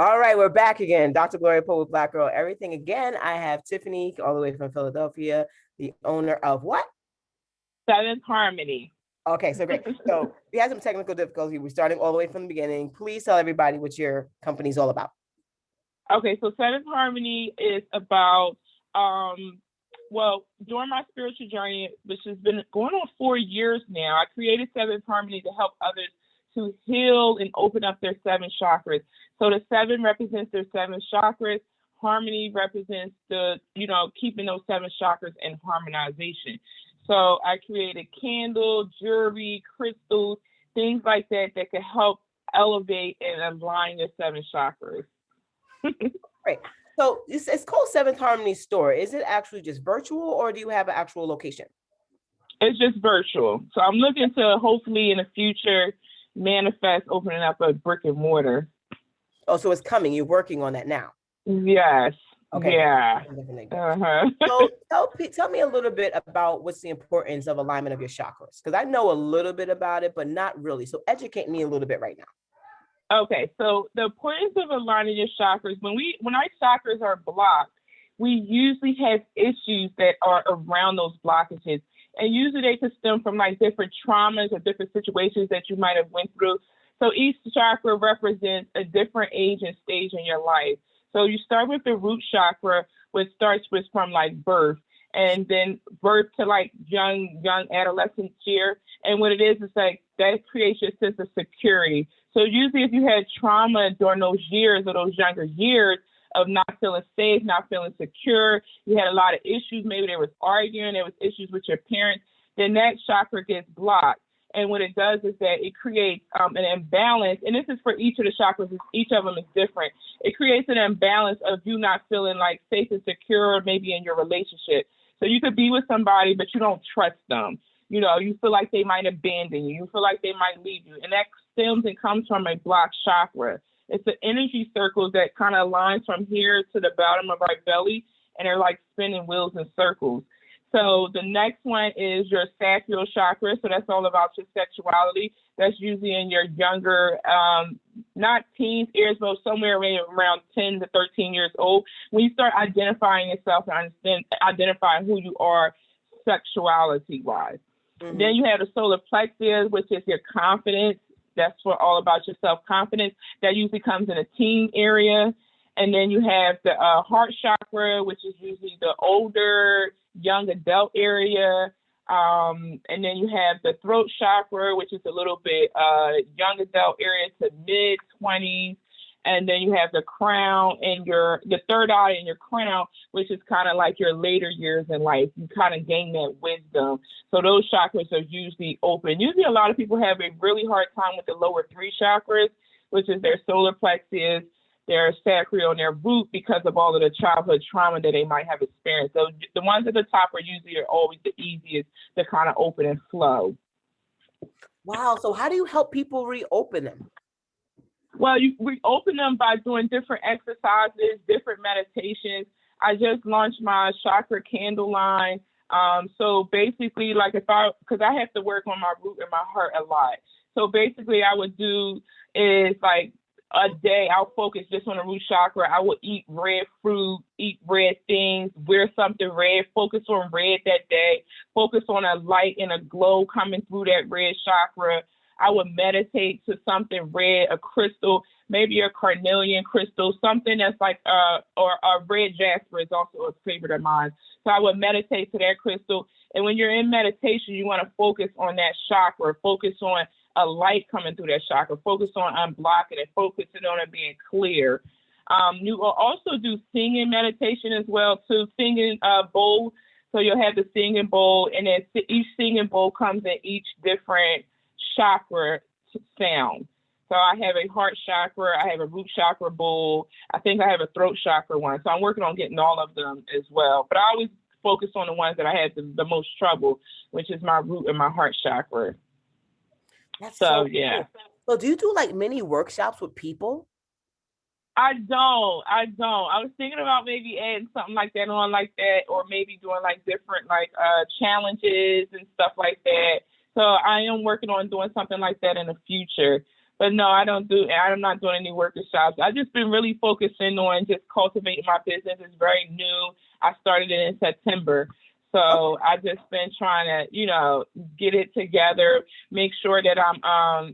All right, we're back again. Dr. Gloria Poe with Black Girl Everything. Again, I have Tiffany all the way from Philadelphia, the owner of what? Seventh Harmony. Okay, so great. So we had some technical difficulty. We're starting all the way from the beginning. Please tell everybody what your company's all about. Okay, so Seventh Harmony is about, well, during my spiritual journey, which has been going on 4 years now, I created Seventh Harmony to help others to heal and open up their 7 chakras. So the 7 represents their 7 chakras. Harmony represents keeping those 7 chakras in harmonization. So I created candle, jewelry, crystals, things like that can help elevate and align your 7 chakras. Great. So it's called Seventh Harmony Store. Is it actually just virtual, or do you have an actual location? It's just virtual. So I'm looking to hopefully in the future manifest opening up a brick and mortar. Oh, so it's coming. You're working on that now. Yes. Okay. Yeah. So tell me a little bit about what's the importance of alignment of your chakras, because I know a little bit about it, but not really. So educate me a little bit right now. Okay. So the importance of aligning your chakras, when our chakras are blocked, we usually have issues that are around those blockages. And usually they could stem from like different traumas or different situations that you might have went through. So each chakra represents a different age and stage in your life. So you start with the root chakra, which starts with from like birth, and then birth to like young adolescent year. And what it is like that creates your sense of security. So usually if you had trauma during those years or those younger years of not feeling safe, not feeling secure, you had a lot of issues, maybe there was arguing, there was issues with your parents, then that chakra gets blocked. And what it does is that it creates an imbalance, and this is for each of the chakras, each of them is different. It creates an imbalance of you not feeling like safe and secure, maybe in your relationship. So you could be with somebody, but you don't trust them. You feel like they might abandon you. You feel like they might leave you. And that stems and comes from a blocked chakra. It's an energy circle that kind of aligns from here to the bottom of our belly, and they're like spinning wheels in circles. So the next one is your sacral chakra. So that's all about your sexuality. That's usually in your younger, not teens years, but somewhere around 10 to 13 years old. When you start identifying yourself and identifying who you are sexuality-wise. Mm-hmm. Then you have the solar plexus, which is your confidence. That's for all about your self-confidence. That usually comes in a teen area. And then you have the heart chakra, which is usually the older, young adult area. And then you have the throat chakra, which is a little bit young adult area to mid-20s. And then you have the crown and the third eye in your crown, which is kind of like your later years in life. You kind of gain that wisdom. So those chakras are usually open. Usually a lot of people have a really hard time with the lower 3 chakras, which is their solar plexus, their sacral, and their root, because of all of the childhood trauma that they might have experienced. So the ones at the top are usually always the easiest to kind of open and flow. Wow. So how do you help people reopen them? Well, you reopen them by doing different exercises, different meditations. I just launched my chakra candle line. So basically, because I have to work on my root and my heart a lot. So basically, I would do is like a day, I'll focus just on the root chakra. I will eat red fruit, eat red things, wear something red, focus on red that day, focus on a light and a glow coming through that red chakra. I would meditate to something red, a crystal, maybe a carnelian crystal, something that's like, or a red jasper is also a favorite of mine. So I would meditate to that crystal. And when you're in meditation, you want to focus on that chakra, focus on a light coming through that chakra, focus on unblocking it, focusing on it being clear. You will also do singing meditation as well, too, singing bowl. So you'll have the singing bowl, and then each singing bowl comes in each different chakra sound. So I have a heart chakra, I have a root chakra bowl, I think I have a throat chakra one. So I'm working on getting all of them as well. But I always focus on the ones that I had the most trouble, which is my root and my heart chakra. That's so yeah. Cool. So do you do like mini workshops with people? I don't. I was thinking about maybe adding something like that on like that, or maybe doing like different like challenges and stuff like that. So I am working on doing something like that in the future. But no, I'm not doing any workshops. I've just been really focusing on just cultivating my business. It's very new. I started it in September. So I've just been trying to, get it together, make sure that I'm,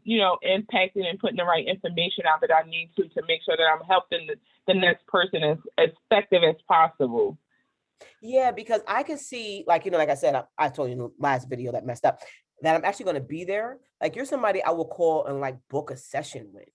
impacting and putting the right information out that I need to make sure that I'm helping the next person as effective as possible. Yeah, because I can see, like I said, I told you in the last video that messed up, that I'm actually going to be there. Like, you're somebody I will call and like book a session with.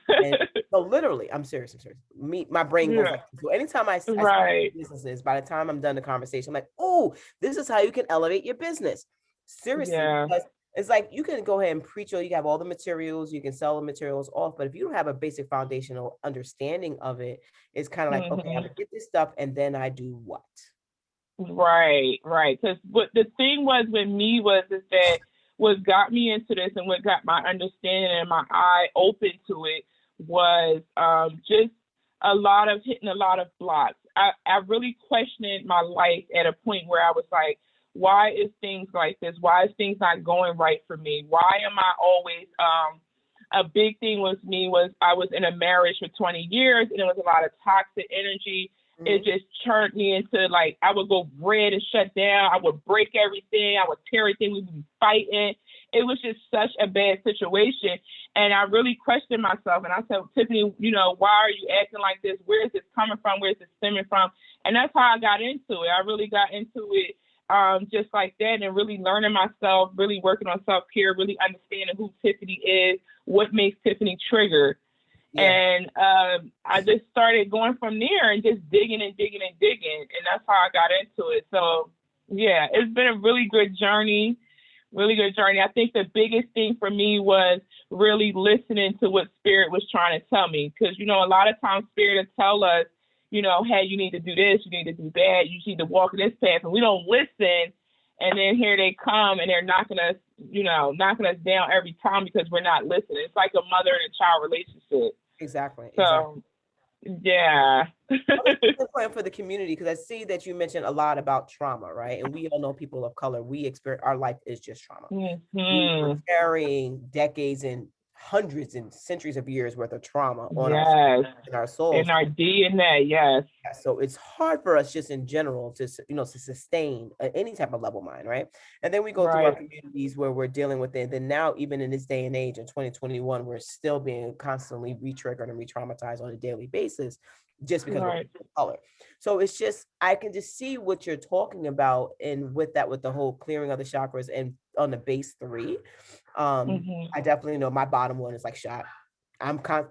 And so literally, I'm serious. My brain goes like, so anytime I right. businesses, by the time I'm done the conversation, I'm like, oh, this is how you can elevate your business. Seriously, because it's like, you can go ahead and preach, or you have all the materials, you can sell the materials off, but if you don't have a basic foundational understanding of it, it's kind of like, okay, I'm gonna get this stuff, and then I do what? Right. Because what the thing was with me is that what got me into this and what got my understanding and my eye open to it was just hitting a lot of blocks. I really questioned my life at a point where I was like, why is things like this? Why is things not going right for me? Why am I always a big thing with me was I was in a marriage for 20 years and it was a lot of toxic energy. It just turned me into, like, I would go red and shut down. I would break everything. I would tear everything. We would be fighting. It was just such a bad situation. And I really questioned myself. And I said, Tiffany, why are you acting like this? Where is this coming from? Where is this stemming from? And that's how I got into it. I really got into it just like that, and really learning myself, really working on self-care, really understanding who Tiffany is, what makes Tiffany trigger. Yeah. And I just started going from there and just digging. And that's how I got into it. So, yeah, it's been a really good journey. I think the biggest thing for me was really listening to what Spirit was trying to tell me. Because, a lot of times Spirit will tell us, hey, you need to do this, you need to do that, you need to walk in this path. And we don't listen. And then here they come and they're knocking us down every time because we're not listening. It's like a mother and a child relationship. Exactly. So, yeah. It's important for the community, because I see that you mentioned a lot about trauma, right? And we all know, people of color, we experience, our life is just trauma. We're carrying decades and hundreds and centuries of years worth of trauma on our souls, in our DNA. Yes. Yeah, so it's hard for us just in general to sustain any type of level mind, right? And then we go through our communities where we're dealing with it. Then now, even in this day and age in 2021, we're still being constantly re-triggered and re-traumatized on a daily basis just because we're color. So it's just, I can just see what you're talking about, and with the whole clearing of the chakras and on the base 3. I definitely know my bottom one is like shot.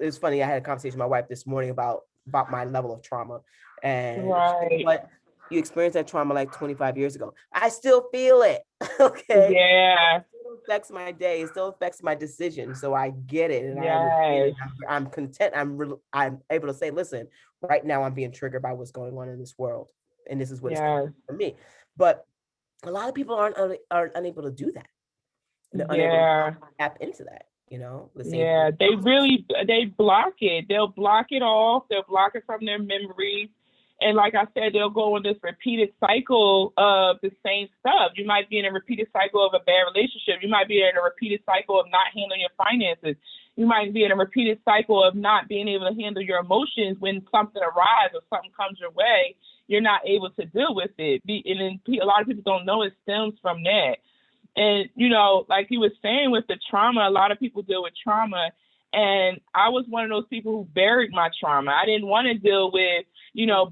It's funny, I had a conversation with my wife this morning about my level of trauma, and but you experienced that trauma like 25 years ago. I still feel it. Okay. Yeah. It still affects my day. It still affects my decision. So I get it. And I'm content. I'm able to say, listen, right now I'm being triggered by what's going on in this world. And this is what it's for me. But a lot of people aren't unable to do that. They're unable to tap into that. They block it. They'll block it off. They'll block it from their memories. And like I said, they'll go in this repeated cycle of the same stuff. You might be in a repeated cycle of a bad relationship. You might be in a repeated cycle of not handling your finances. You might be in a repeated cycle of not being able to handle your emotions when something arrives or something comes your way. You're not able to deal with it. And then a lot of people don't know it stems from that. And, like he was saying with the trauma, a lot of people deal with trauma. And I was one of those people who buried my trauma. I didn't want to deal with,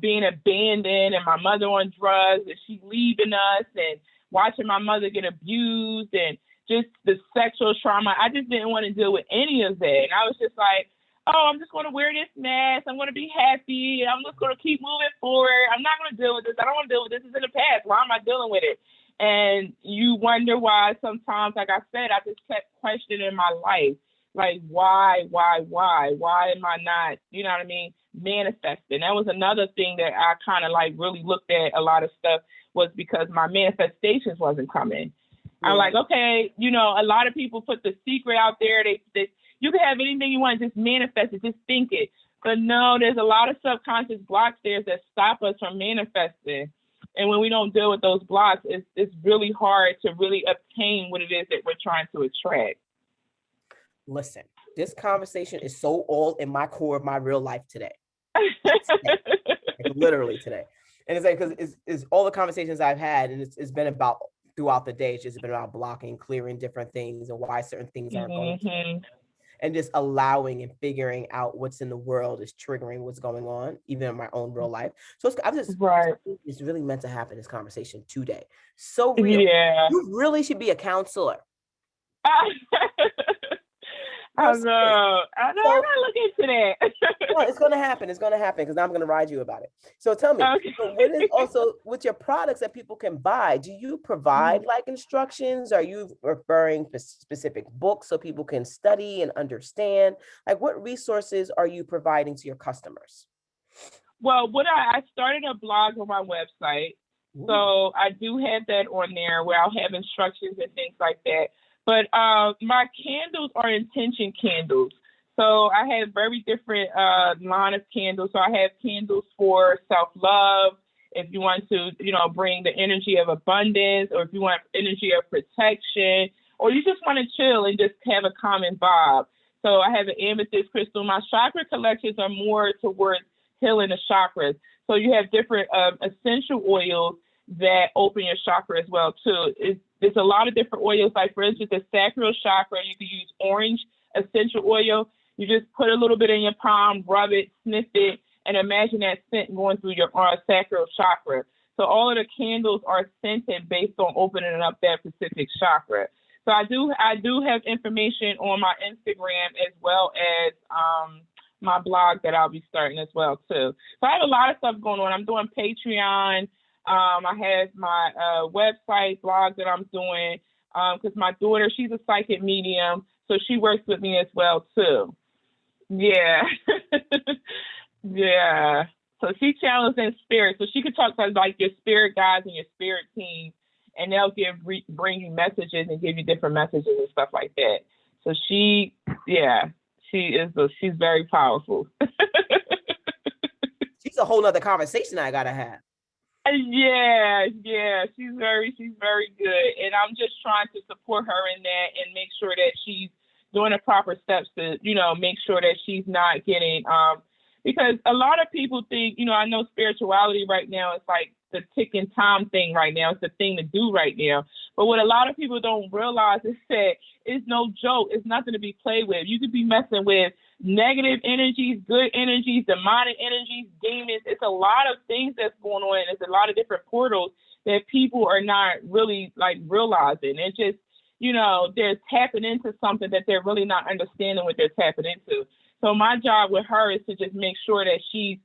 being abandoned and my mother on drugs and she leaving us and watching my mother get abused and just the sexual trauma. I just didn't want to deal with any of that. And I was just like, oh, I'm just going to wear this mask. I'm going to be happy. I'm just going to keep moving forward. I'm not going to deal with this. I don't want to deal with this. It's in the past. Why am I dealing with it? And you wonder why sometimes, like I said, I just kept questioning my life. Like, why am I not, manifesting? That was another thing that I kind of like really looked at a lot of stuff, was because my manifestations wasn't coming. Yeah. I'm like, okay, a lot of people put the secret out there. They you can have anything you want, just manifest it, just think it. But no, there's a lot of subconscious blocks there that stop us from manifesting. And when we don't deal with those blocks, it's really hard to really obtain what it is that we're trying to attract. Listen, this conversation is so all in my core of my real life today. Like, literally today. And it's like, because it's all the conversations I've had, and it's been about throughout the day. It's just been about blocking, clearing different things, and why certain things aren't going to, and just allowing and figuring out what's in the world is triggering what's going on, even in my own real life. So it's really meant to happen, this conversation today. So real. Yeah. You really should be a counselor. I know. I gotta look into that. Well, it's gonna happen. It's gonna happen because I'm gonna ride you about it. So tell me, so what is also with your products that people can buy? Do you provide like instructions? Are you referring to specific books so people can study and understand? Like, what resources are you providing to your customers? Well, I started a blog on my website. Ooh. So I do have that on there where I'll have instructions and things like that. But my candles are intention candles. So I have very different line of candles. So I have candles for self-love. If you want to, bring the energy of abundance, or if you want energy of protection, or you just want to chill and just have a common vibe. So I have an amethyst crystal. My chakra collections are more towards healing the chakras. So you have different essential oils that open your chakra as well too. There's a lot of different oils. Like for instance, the sacral chakra, you can use orange essential oil. You just put a little bit in your palm, rub it, sniff it, and imagine that scent going through your sacral chakra. So all of the candles are scented based on opening up that specific chakra. So I do have information on my Instagram as well as my blog that I'll be starting as well too. So I have a lot of stuff going on. I'm doing Patreon. I have my website blog that I'm doing because my daughter, she's a psychic medium, so she works with me as well too. Yeah. Yeah. So she channels in spirit, so she could talk to like your spirit guides and your spirit team, and they'll bring you messages and give you different messages and stuff like that. So she's very powerful. She's a whole nother conversation I gotta have. Yeah, she's very good, and I'm just trying to support her in that and make sure that she's doing the proper steps to, make sure that she's not getting because a lot of people think, I know spirituality right now is like the ticking time thing right now. It's the thing to do right now. But what a lot of people don't realize is that it's no joke. It's nothing to be played with. You could be messing with negative energies, good energies, demonic energies, demons. It's a lot of things that's going on. There's a lot of different portals that people are not really like realizing. It's just, they're tapping into something that they're really not understanding what they're tapping into. So my job with her is to just make sure that she's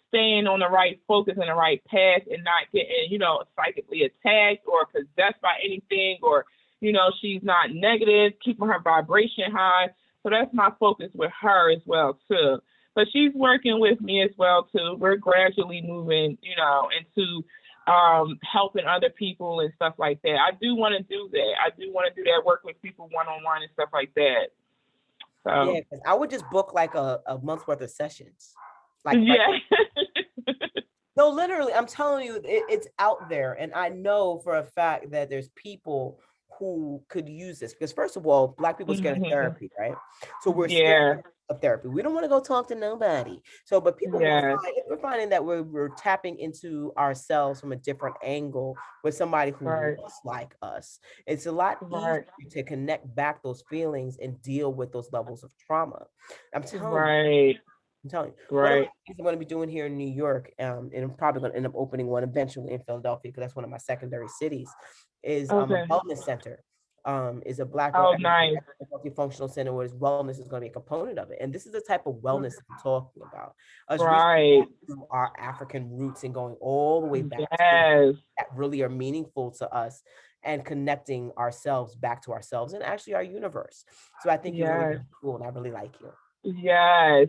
staying on the right focus and the right path and not getting, psychically attacked or possessed by anything, or, she's not negative, keeping her vibration high. So that's my focus with her as well, too. But she's working with me as well, too. We're gradually moving, into helping other people and stuff like that. I do want to do that. I do want to do that, work with people one-on-one and stuff like that. So. Yeah, because I would just book like a month's worth of sessions. Like, no, literally, I'm telling you, it's out there. And I know for a fact that there's people who could use this, because first of all, Black people are scared of therapy, right? So we're scared of therapy. We don't want to go talk to nobody. So, but people, we're finding that we're tapping into ourselves from a different angle with somebody who looks like us. It's a lot easier to connect back those feelings and deal with those levels of trauma. I'm telling you. One of the things I'm going to be doing here in New York, and I'm probably going to end up opening one eventually in Philadelphia, because that's one of my secondary cities, is a wellness center. Is a Black functional center where wellness is going to be a component of it. And this is the type of wellness I'm talking about. Us through our African roots and going all the way back to things that really are meaningful to us, and connecting ourselves back to ourselves and actually our universe. So I think you're really cool, and I really like you. Yes.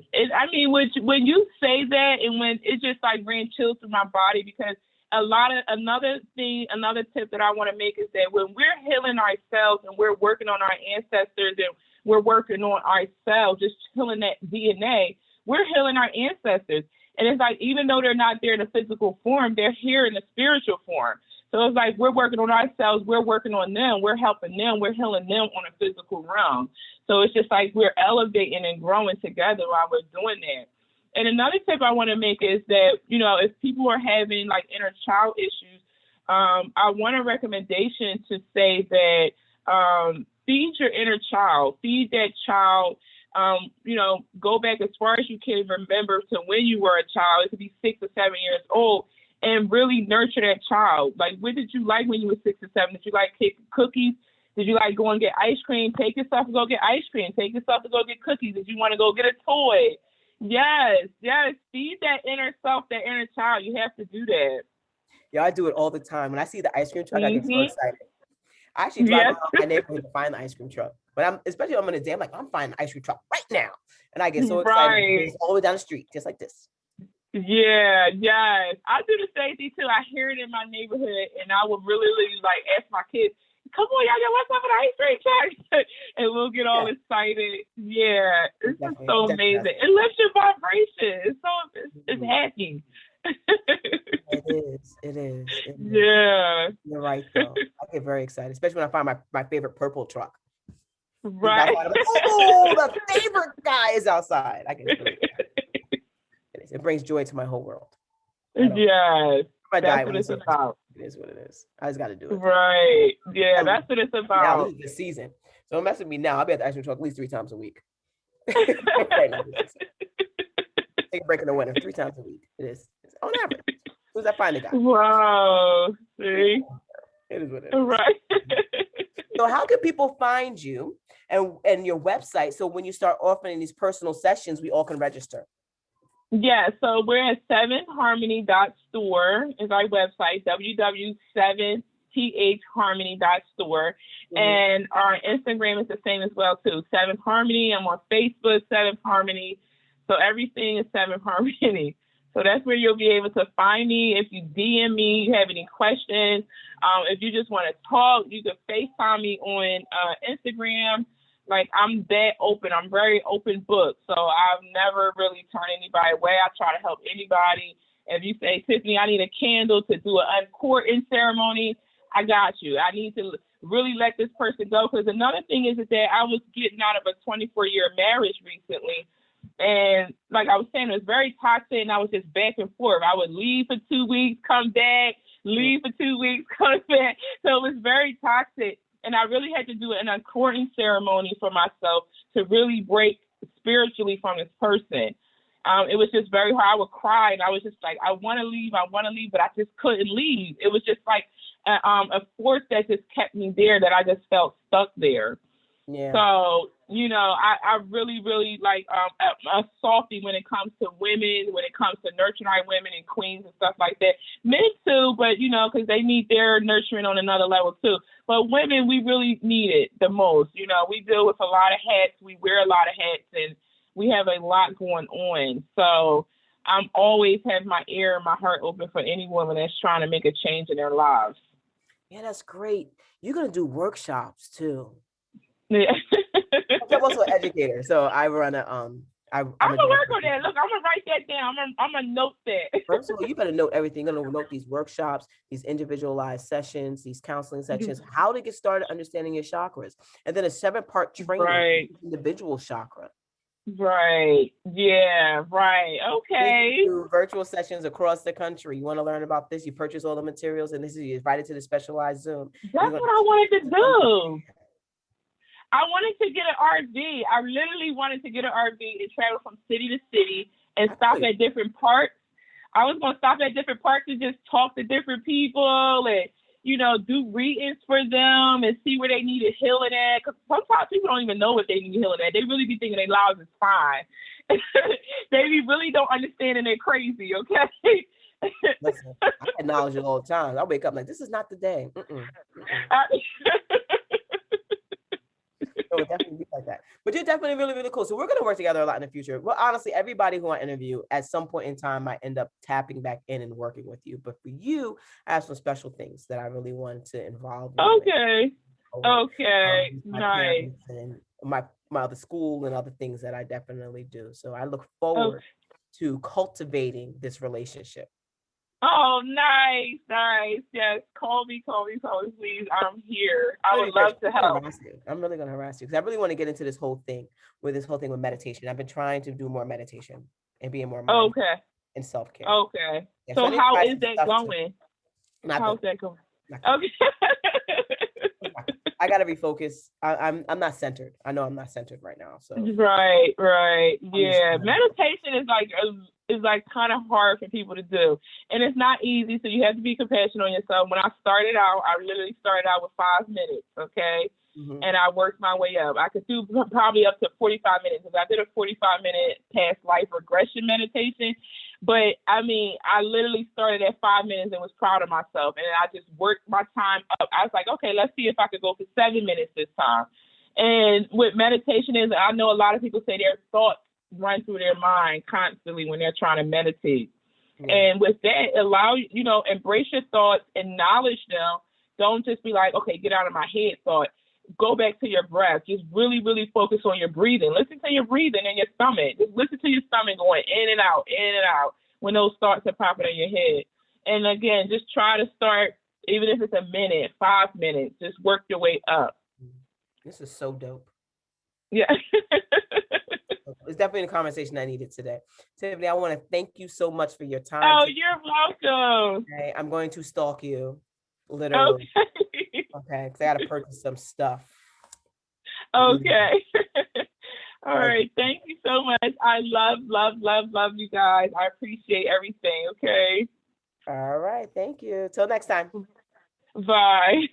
When you say that, and when it just like ran chills through my body, because another tip that I want to make is that when we're healing ourselves and we're working on our ancestors and we're working on ourselves, just healing that DNA, we're healing our ancestors. And it's like, even though they're not there in a physical form, they're here in a spiritual form. So it's like we're working on ourselves, we're working on them, we're helping them, we're healing them on a physical realm. So it's just like we're elevating and growing together while we're doing that. And another tip I want to make is that, you know, if people are having like inner child issues, I want a recommendation to say that feed your inner child, feed that child. You know, go back as far as you can remember to when you were a child. It could be 6 or 7 years old, and really nurture that child. Like, what did you like when you were 6 or 7? Did you like cookies? Did you like go and get ice cream? Take yourself to go get ice cream. Take yourself to go get cookies. Did you want to go get a toy? Yes, yes. Feed that inner self, that inner child. You have to do that. Yeah, I do it all the time. When I see the ice cream truck, I get so excited. I actually drive Yes. around my neighborhood to find the ice cream truck. But especially I'm in a day, I'm like, I'm finding the ice cream truck right now. And I get so excited. Right. It's all the way down the street, just like this. Yeah, yes. I do the same thing too. I hear it in my neighborhood, and I will really like ask my kids, come on, y'all, what's up with the ice cream truck? And we'll get all excited. Yeah, it's just so amazing. It lifts your vibration. It's happy. It is. Yeah. You're right, though. I get very excited, especially when I find my favorite purple truck. Right. Like, oh, the favorite guy is outside. I get really excited. It brings joy to my whole world. Yes. That's what it's about. It is what it is. I just got to do it. Right. Yeah, that's what it's about. Now, this is the season. So don't mess with me now. I'll be at the ice cream truck at least 3 times a week. Right now, take a break in the winter 3 times a week. It is. It's on average. Who's I find the guy? Wow. See? It is what it is. Right. So how can people find you and your website? So when you start offering these personal sessions, we all can register. Yeah, so we're at 7harmony.store is our website, www.7thharmony.store. And our Instagram is the same as well, too, 7harmony. I'm on Facebook, 7harmony. So everything is 7harmony. So that's where you'll be able to find me. If you DM me, you have any questions, if you just want to talk, you can FaceTime me on Instagram. Like, I'm that open. I'm very open book. So I've never really turned anybody away. I try to help anybody. If you say, Tiffany, I need a candle to do an uncourting ceremony, I got you. I need to really let this person go. Because another thing is that I was getting out of a 24-year marriage recently. And like I was saying, it was very toxic, and I was just back and forth. I would leave for 2 weeks, come back, leave for 2 weeks, come back. So it was very toxic. And I really had to do an uncourting ceremony for myself to really break spiritually from this person. It was just very hard. I would cry, and I was just like, I want to leave, but I just couldn't leave. It was just like a force that just kept me there, that I just felt stuck there. Yeah. So, you know, I really, really like a softie when it comes to women, when it comes to nurturing our women and queens and stuff like that. Men too, but, you know, because they need their nurturing on another level too. But women, we really need it the most. You know, we deal with a lot of hats. We wear a lot of hats, and we have a lot going on. So I'm always have my ear and my heart open for any woman that's trying to make a change in their lives. Yeah, that's great. You're going to do workshops too. Yeah. I'm also an educator, so I run a I'm gonna work on that. Look, I'm gonna write that down. I'm gonna note that. First of all, you better note everything. You're gonna note these workshops, these individualized sessions, these counseling sections, how to get started understanding your chakras, and then a 7-part training, individual chakra. Right. Yeah. Right. Okay. Do virtual sessions across the country. You want to learn about this? You purchase all the materials, and this is you invited to the specialized Zoom. That's what I wanted to do. I wanted to get an RV. I literally wanted to get an RV and travel from city to city and stop at different parks. I was going to stop at different parks and just talk to different people and, you know, do readings for them and see where they needed healing at. Because sometimes people don't even know what they need healing at. They really be thinking their lives is fine. They really don't understand and they're crazy, okay? Listen, I acknowledge it all the time. I wake up like, this is not the day. So it definitely be like that. But you're definitely really, really cool. So we're going to work together a lot in the future. Well, honestly, everybody who I interview at some point in time might end up tapping back in and working with you. But for you, I have some special things that I really wanted to involve you Okay. with. Okay. Nice. And my other school and other things that I definitely do. So I look forward to cultivating this relationship. Oh, nice, nice. Yes, call me, please. I'm here. I would love to help. I'm really gonna harass you because I really want to get into this whole thing with meditation. I've been trying to do more meditation and being more mindful Okay. and self-care. Okay. Yeah, So I need to how try is some that stuff too. going? Not How's good. that going? Not good. Okay. I gotta refocus. I'm not centered. I know I'm not centered right now. So Right. Yeah. trying to- Meditation is like kind of hard for people to do. And it's not easy, so you have to be compassionate on yourself. When I started out, I literally started out with 5 minutes, okay? Mhm. And I worked my way up. I could do probably up to 45 minutes because I did a 45-minute past life regression meditation. But I mean, I literally started at 5 minutes and was proud of myself. And I just worked my time up. I was like, okay, let's see if I could go for 7 minutes this time. And what meditation is, I know a lot of people say their thoughts run through their mind constantly when they're trying to meditate. Yeah. And with that, allow, embrace your thoughts, acknowledge them. Don't just be like, okay, get out of my head thought. Go back to your breath. Just really, really focus on your breathing. Listen to your breathing in your stomach. Just listen to your stomach going in and out when those thoughts are popping in your head. And again, just try to start, even if it's a minute, 5 minutes, just work your way up. This is so dope. Yeah. It's definitely a conversation I needed today. Tiffany, I want to thank you so much for your time. Oh, you're welcome. Okay, I'm going to stalk you, literally. Okay, because I got to purchase some stuff. Okay. All right. Thank you so much. I love you guys. I appreciate everything. Okay. All right. Thank you. Till next time. Bye.